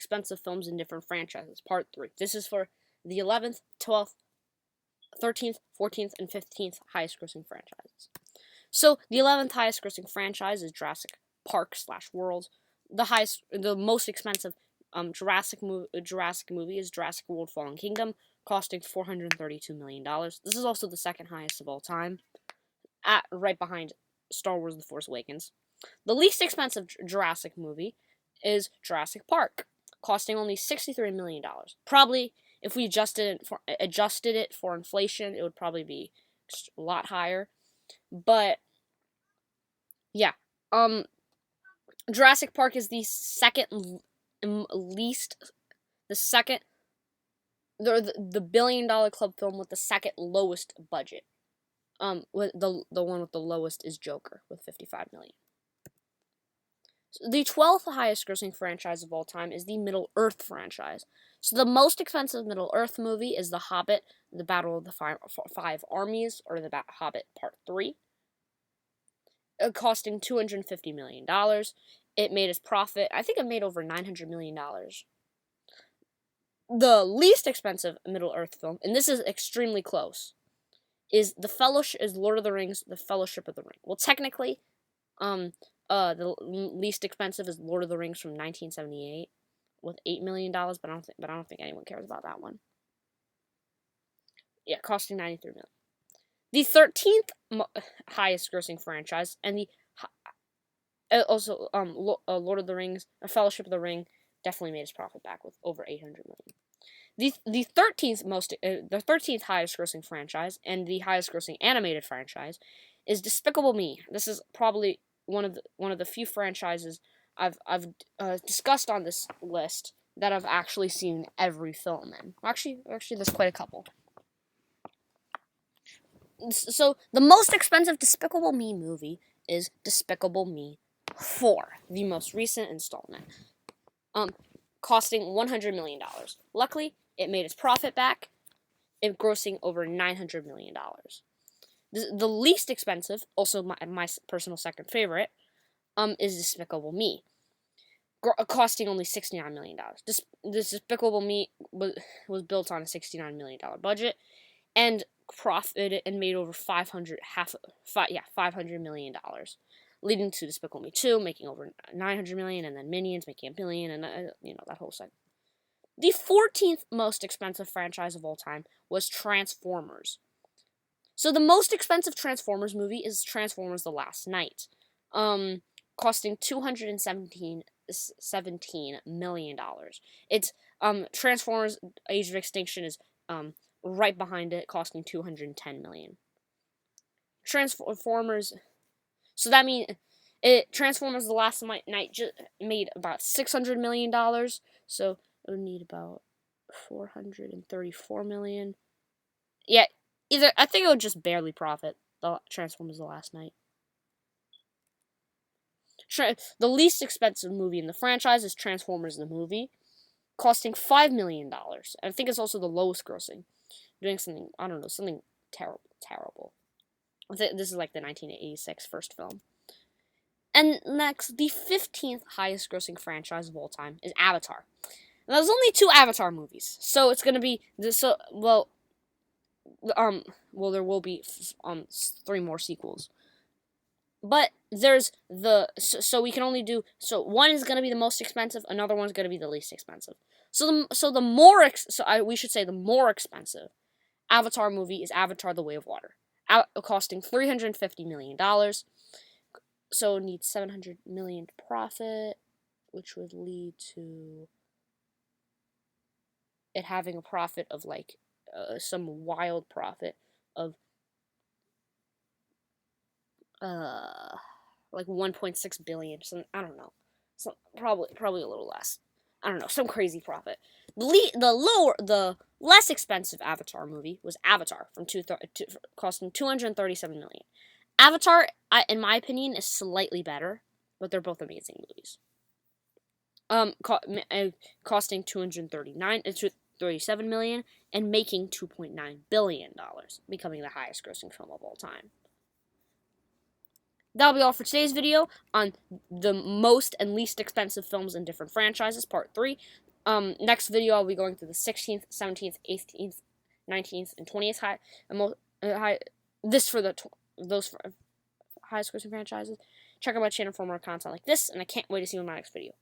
expensive films in different franchises, Part 3. This is for the 11th, 12th, 13th, 14th, and 15th highest grossing franchises. So, the 11th highest grossing franchise is Jurassic Park / World. The most expensive Jurassic movie is Jurassic World Fallen Kingdom, costing $432 million. This is also the second highest of all time, right behind Star Wars The Force Awakens. The least expensive Jurassic movie is Jurassic Park, costing only $63 million. Probably, if we adjusted it for inflation, it would probably be a lot higher. But yeah, Jurassic Park is the second least, the $1 billion club film with the second lowest budget. With the one with the lowest is Joker with $55 million. So the 12th highest grossing franchise of all time is the Middle-earth franchise. So the most expensive Middle-earth movie is The Hobbit, The Battle of the Five Armies, or The Hobbit Part 3, costing $250 million. It made its profit, I think it made over $900 million. The least expensive Middle-earth film, and this is extremely close, is Lord of the Rings, The Fellowship of the Ring. Well, technically, the least expensive is Lord of the Rings from 1978 with $8 million, but I don't think anyone cares about that one. Yeah, costing $93 million. The 13th highest grossing franchise, and Lord of the Rings, A Fellowship of the Ring, definitely made its profit back with over $800 million. The 13th highest grossing franchise and the highest grossing animated franchise is Despicable Me. This is probably one of the few franchises I've discussed on this list that I've actually seen every film in. Actually, there's quite a couple. So the most expensive Despicable Me movie is Despicable Me 4, the most recent installment, costing $100 million. Luckily, it made its profit back, it grossing over $900 million. The least expensive, also my personal second favorite, is Despicable Me, costing only $69 million. This Despicable Me was built on a $69 million budget, and profited and made over $500 million, leading to Despicable Me 2 making over $900 million, and then Minions making $1 billion, and that whole cycle. The 14th most expensive franchise of all time was Transformers. So the most expensive Transformers movie is Transformers: The Last Knight, costing $217 million. It's Transformers: Age of Extinction is right behind it, costing $210 million. Transformers. So that means Transformers: The Last Knight just made about $600 million. So it would need about $434 million. Yeah, I think it would just barely profit. The Transformers: The Last Knight. The least expensive movie in the franchise is Transformers the movie, costing $5 million. I think it's also the lowest grossing, doing something, I don't know, something terrible. This is like the 1986 first film. And next, the 15th highest grossing franchise of all time is Avatar. Now, there's only 2 Avatar movies, so it's gonna be there will be 3 more sequels. But there's so we can only do, so one is gonna be the most expensive, another one's gonna be the least expensive. We should say the more expensive Avatar movie is Avatar: The Way of Water, costing $350 million. So it needs $700 million to profit, which would lead to it having a profit of like some wild profit of like 1.6 billion. So I don't know. So probably a little less. I don't know, some crazy profit. The less expensive Avatar movie was Avatar costing $237 million. Avatar, in my opinion, is slightly better, but they're both amazing movies. Costing $237 million and making $2.9 billion, becoming the highest grossing film of all time. That'll be all for today's video on the most and least expensive films in different franchises, part 3. Next video, I'll be going through the 16th, 17th, 18th, 19th, and 20th high. This for those highest grossing franchises. Check out my channel for more content like this, and I can't wait to see you in my next video.